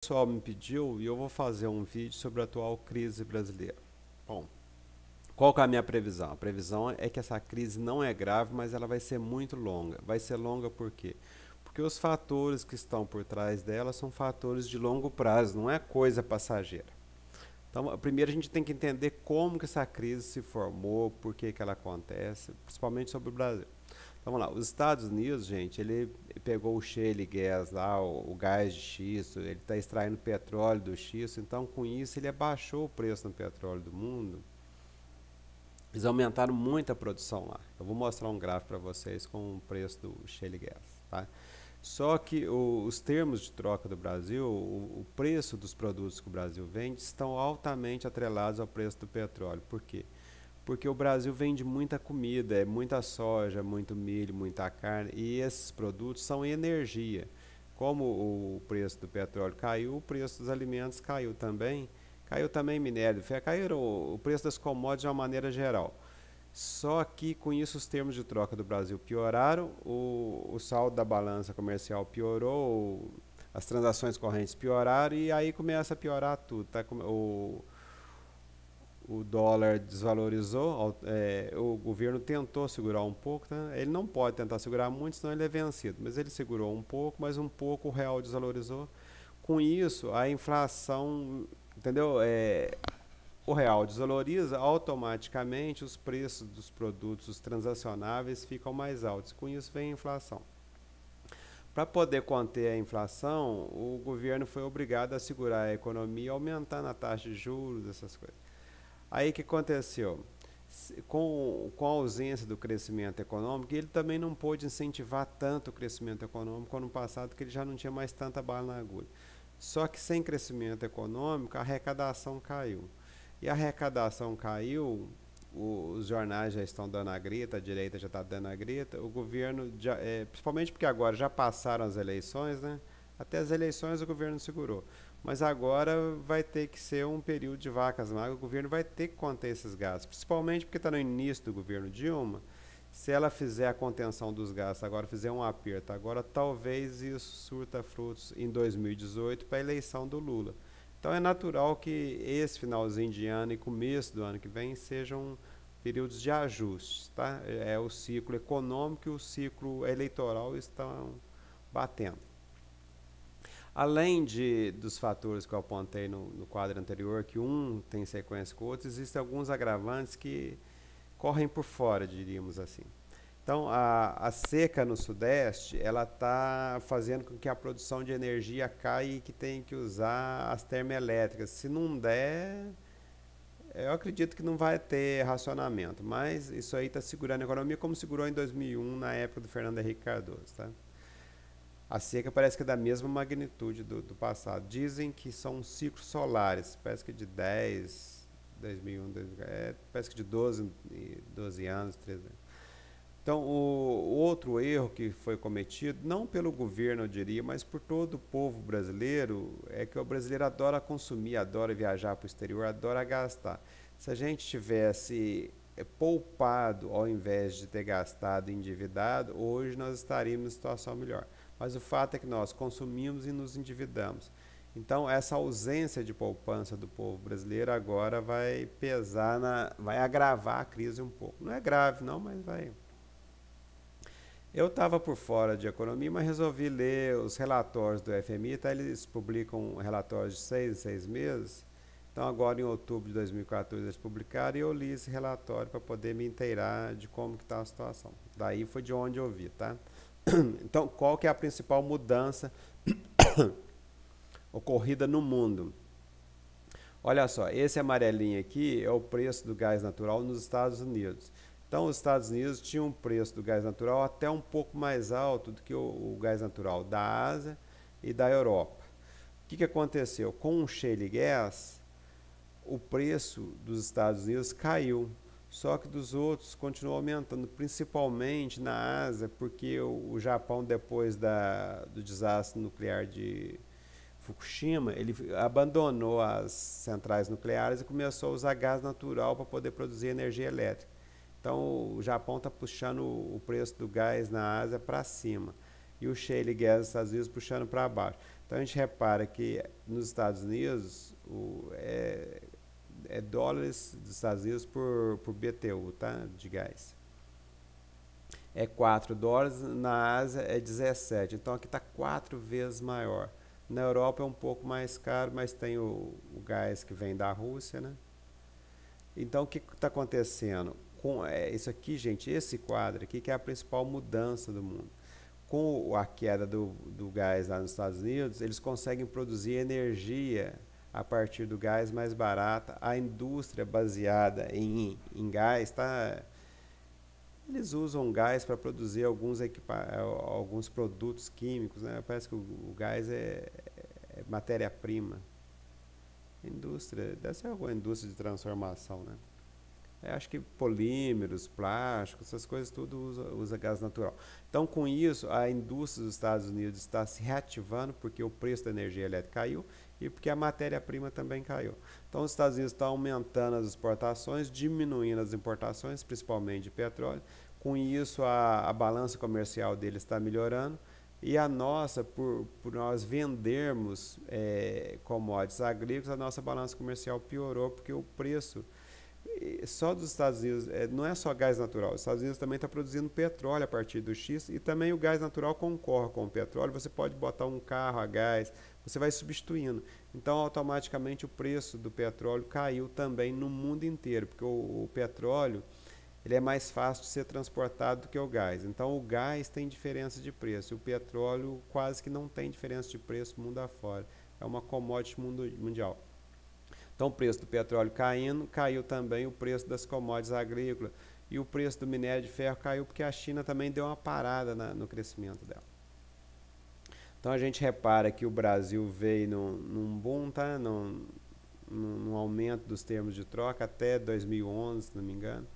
O pessoal me pediu e eu vou fazer um vídeo sobre a atual crise brasileira. Bom, qual que é a minha previsão? A previsão é que essa crise não é grave, mas ela vai ser muito longa. Vai ser longa por quê? Porque os fatores que estão por trás dela são fatores de longo prazo, não é coisa passageira. Então, primeiro a gente tem que entender como que essa crise se formou, por que que ela acontece, principalmente sobre o Brasil. Então, vamos lá, os Estados Unidos, gente, ele pegou o shale gas lá, o gás de xisto, ele está extraindo petróleo do xisto, então com isso ele abaixou o preço do petróleo do mundo. Eles aumentaram muito a produção lá. Eu vou mostrar um gráfico para vocês com o preço do shale gas, tá? Só que os termos de troca do Brasil, o preço dos produtos que o Brasil vende, estão altamente atrelados ao preço do petróleo. Por quê? Porque o Brasil vende muita comida, é muita soja, muito milho, muita carne, e esses produtos são energia. Como o preço do petróleo caiu, o preço dos alimentos caiu também. Caiu também minério de ferro, caíram o preço das commodities de uma maneira geral. Só que com isso os termos de troca do Brasil pioraram, o saldo da balança comercial piorou, as transações correntes pioraram e aí começa a piorar tudo. Tá? O dólar desvalorizou, o governo tentou segurar um pouco, tá? Ele não pode tentar segurar muito, senão ele é vencido, mas ele segurou um pouco, mas um pouco o real desvalorizou. Com isso, a inflação, entendeu? O real desvaloriza, automaticamente os preços dos produtos transacionáveis ficam mais altos. Com isso vem a inflação. Para poder conter a inflação, o governo foi obrigado a segurar a economia, aumentando a taxa de juros, essas coisas. Aí o que aconteceu? Com a ausência do crescimento econômico, ele também não pôde incentivar tanto o crescimento econômico ano passado, que ele já não tinha mais tanta bala na agulha. Só que sem crescimento econômico, a arrecadação caiu. E a arrecadação caiu, os jornais já estão dando a grita, a direita já está dando a grita, o governo, principalmente porque agora já passaram as eleições, né? Até as eleições o governo segurou. Mas agora vai ter que ser um período de vacas magras, o governo vai ter que conter esses gastos, principalmente porque está no início do governo Dilma. Se ela fizer a contenção dos gastos, agora fizer um aperto, agora talvez isso surta frutos em 2018 para a eleição do Lula. Então é natural que esse finalzinho de ano e começo do ano que vem sejam períodos de ajustes, tá? O ciclo econômico e o ciclo eleitoral estão batendo. Além dos fatores que eu apontei no quadro anterior, que um tem sequência com o outro, existem alguns agravantes que correm por fora, diríamos assim. Então, a seca no Sudeste, ela está fazendo com que a produção de energia caia e que tem que usar as termoelétricas. Se não der, eu acredito que não vai ter racionamento, mas isso aí está segurando a economia como segurou em 2001, na época do Fernando Henrique Cardoso. Tá? A seca parece que é da mesma magnitude do passado. Dizem que são ciclos solares, parece que de 2001, parece que de 12 anos, 13 anos. Então, o outro erro que foi cometido, não pelo governo, eu diria, mas por todo o povo brasileiro, é que o brasileiro adora consumir, adora viajar para o exterior, adora gastar. Se a gente tivesse poupado ao invés de ter gastado e endividado, hoje nós estaríamos em situação melhor. Mas o fato é que nós consumimos e nos endividamos. Então, essa ausência de poupança do povo brasileiro agora vai pesar, vai agravar a crise um pouco. Não é grave, não, mas vai. Eu estava por fora de economia, mas resolvi ler os relatórios do FMI, tá? Eles publicam relatórios de 6 em 6 meses. Então, agora em outubro de 2014 eles publicaram e eu li esse relatório para poder me inteirar de como que está a situação. Daí foi de onde eu vi, tá? Então, qual que é a principal mudança ocorrida no mundo? Olha só, esse amarelinho aqui é o preço do gás natural nos Estados Unidos. Então, os Estados Unidos tinham um preço do gás natural até um pouco mais alto do que o gás natural da Ásia e da Europa. O que aconteceu? Com o shale gas, o preço dos Estados Unidos caiu, só que dos outros continuou aumentando, principalmente na Ásia, porque o Japão, depois do desastre nuclear de Fukushima, ele abandonou as centrais nucleares e começou a usar gás natural para poder produzir energia elétrica. Então, o Japão está puxando o preço do gás na Ásia para cima. e o shale gas dos Estados Unidos puxando para baixo. Então a gente repara que nos Estados Unidos é dólares dos Estados Unidos por BTU, tá? De gás. É 4 dólares, na Ásia é 17, então aqui está 4 vezes maior. Na Europa é um pouco mais caro, mas tem o gás que vem da Rússia, né? Então o que está acontecendo? Isso aqui, gente, esse quadro aqui que é a principal mudança do mundo. Com a queda do gás lá nos Estados Unidos, eles conseguem produzir energia a partir do gás mais barata. A indústria baseada em gás, tá? Eles usam gás para produzir alguns produtos químicos, né? Parece que o gás é matéria-prima. Indústria, deve ser alguma indústria de transformação, né? Acho que polímeros, plásticos, essas coisas tudo usa gás natural. Então, com isso, a indústria dos Estados Unidos está se reativando porque o preço da energia elétrica caiu e porque a matéria-prima também caiu. Então, os Estados Unidos estão aumentando as exportações, diminuindo as importações, principalmente de petróleo. Com isso, a balança comercial deles está melhorando. E a nossa, por nós vendermos commodities agrícolas, a nossa balança comercial piorou porque o preço só dos Estados Unidos, não é só gás natural, os Estados Unidos também está produzindo petróleo a partir do X e também o gás natural concorre com o petróleo, você pode botar um carro a gás, você vai substituindo. Então, automaticamente o preço do petróleo caiu também no mundo inteiro, porque o petróleo ele é mais fácil de ser transportado do que o gás. Então, o gás tem diferença de preço, e o petróleo quase que não tem diferença de preço mundo afora. É uma commodity mundial. Então o preço do petróleo caindo, caiu também o preço das commodities agrícolas. E o preço do minério de ferro caiu porque a China também deu uma parada no crescimento dela. Então a gente repara que o Brasil veio num boom, tá? num aumento dos termos de troca até 2011, se não me engano.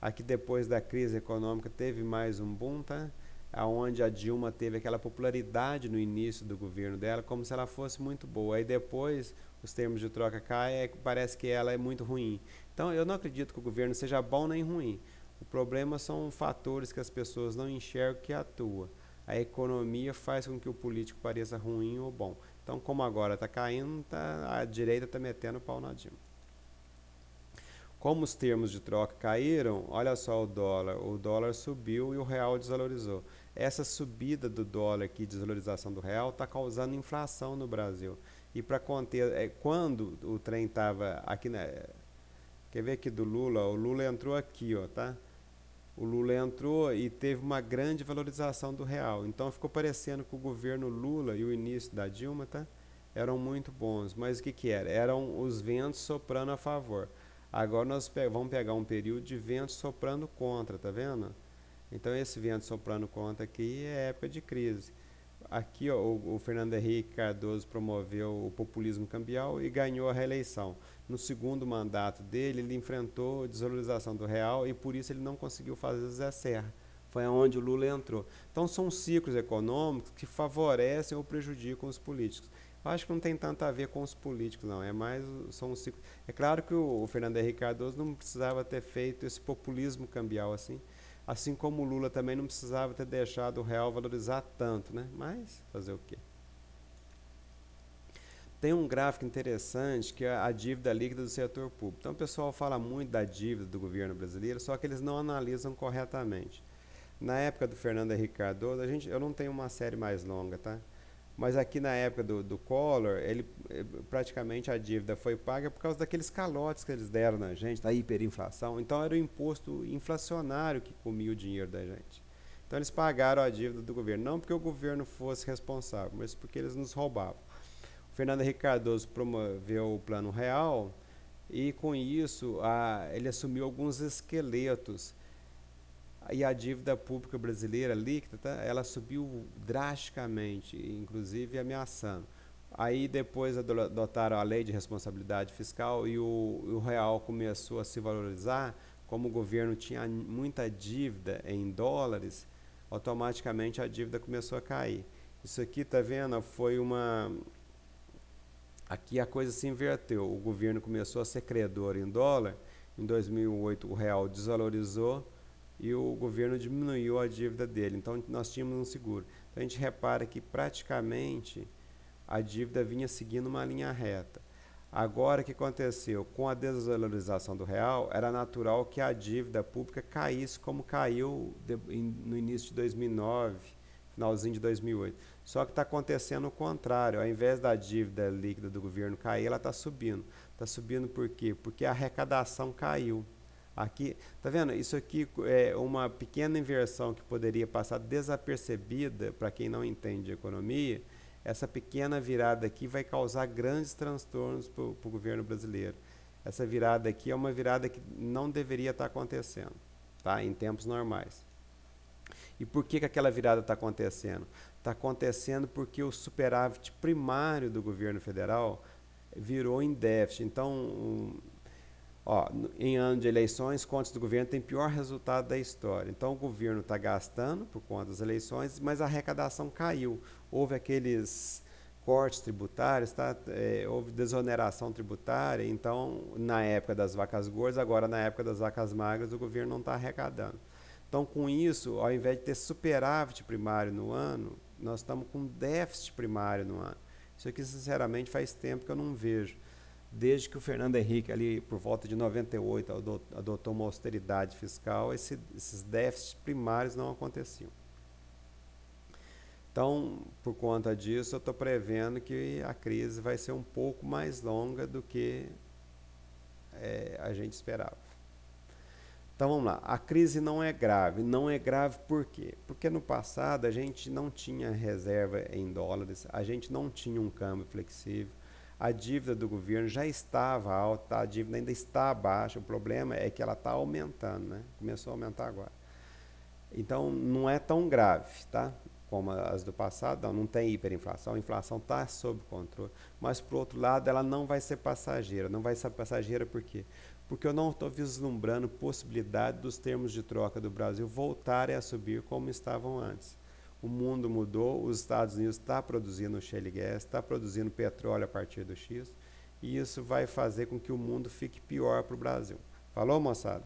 Aqui depois da crise econômica teve mais um boom, tá? Onde a Dilma teve aquela popularidade no início do governo dela, como se ela fosse muito boa. Aí depois os termos de troca caem, parece que ela é muito ruim. Então eu não acredito que o governo seja bom nem ruim. O problema são fatores que as pessoas não enxergam que atua. A economia faz com que o político pareça ruim ou bom. Então, como agora está caindo, a direita está metendo o pau na Dilma. Como os termos de troca caíram, olha só o dólar subiu e o real desvalorizou. Essa subida do dólar aqui, desvalorização do real, está causando inflação no Brasil. E para conter, quando o trem estava aqui, quer ver aqui do Lula? O Lula entrou aqui, ó, tá? O Lula entrou e teve uma grande valorização do real. Então ficou parecendo que o governo Lula e o início da Dilma, tá? Eram muito bons. Mas o que era? Eram os ventos soprando a favor. Agora nós vamos pegar um período de vento soprando contra, tá vendo? Então esse vento soprando contra aqui é época de crise. Aqui ó, o Fernando Henrique Cardoso promoveu o populismo cambial e ganhou a reeleição. No segundo mandato dele, ele enfrentou a desvalorização do real e por isso ele não conseguiu fazer Zé Serra. Foi onde o Lula entrou. Então são ciclos econômicos que favorecem ou prejudicam os políticos. Eu acho que não tem tanto a ver com os políticos, não. É mais são os ciclos. É claro que o Fernando Henrique Cardoso não precisava ter feito esse populismo cambial assim. Assim como o Lula também não precisava ter deixado o real valorizar tanto, né? Mas fazer o quê? Tem um gráfico interessante que é a dívida líquida do setor público. Então o pessoal fala muito da dívida do governo brasileiro, só que eles não analisam corretamente. Na época do Fernando Henrique Cardoso, eu não tenho uma série mais longa, tá? Mas aqui na época do Collor, praticamente a dívida foi paga por causa daqueles calotes que eles deram na gente, da hiperinflação. Então era o imposto inflacionário que comia o dinheiro da gente. Então eles pagaram a dívida do governo, não porque o governo fosse responsável, mas porque eles nos roubavam. O Fernando Henrique Cardoso promoveu o Plano Real e com isso ele assumiu alguns esqueletos. E a dívida pública brasileira líquida, tá? Ela subiu drasticamente, inclusive ameaçando. Aí depois adotaram a lei de responsabilidade fiscal e o real começou a se valorizar. Como o governo tinha muita dívida em dólares, automaticamente a dívida começou a cair. Isso aqui, tá vendo? Foi uma... Aqui a coisa se inverteu. O governo começou a ser credor em dólar. Em 2008 o real desvalorizou e o governo diminuiu a dívida dele. Então nós tínhamos um seguro. Então a gente repara que praticamente a dívida vinha seguindo uma linha reta. Agora, o que aconteceu? Com a desvalorização do real, era natural que a dívida pública caísse como caiu no início de 2009, finalzinho de 2008. Só que está acontecendo o contrário. Ao invés da dívida líquida do governo cair, ela está subindo. Está subindo por quê? Porque a arrecadação caiu. Aqui, tá vendo? Isso aqui é uma pequena inversão que poderia passar desapercebida para quem não entende de economia. Essa pequena virada aqui vai causar grandes transtornos para o governo brasileiro. Essa virada aqui é uma virada que não deveria estar acontecendo, tá? Em tempos normais. E por que aquela virada está acontecendo? Está acontecendo porque o superávit primário do governo federal virou em déficit. Então, em ano de eleições, contas do governo têm pior resultado da história. Então, o governo está gastando por conta das eleições, mas a arrecadação caiu. Houve aqueles cortes tributários, houve desoneração tributária. Então, na época das vacas gordas, agora na época das vacas magras, o governo não está arrecadando. Então, com isso, ao invés de ter superávit primário no ano, nós estamos com déficit primário no ano. Isso aqui, sinceramente, faz tempo que eu não vejo. Desde que o Fernando Henrique, ali por volta de 98, adotou uma austeridade fiscal, esses déficits primários não aconteciam. Então, por conta disso, eu estou prevendo que a crise vai ser um pouco mais longa do que a gente esperava. Então, vamos lá. A crise não é grave. Não é grave por quê? Porque no passado a gente não tinha reserva em dólares, a gente não tinha um câmbio flexível, a dívida do governo já estava alta, a dívida ainda está baixa, o problema é que ela está aumentando, né? Começou a aumentar agora. Então, não é tão grave, tá? Como as do passado, não tem hiperinflação, a inflação está sob controle, mas, por outro lado, ela não vai ser passageira. Não vai ser passageira por quê? Porque eu não estou vislumbrando possibilidade dos termos de troca do Brasil voltarem a subir como estavam antes. O mundo mudou, os Estados Unidos está produzindo shale gas, está produzindo petróleo a partir do xisto, e isso vai fazer com que o mundo fique pior para o Brasil. Falou, moçada?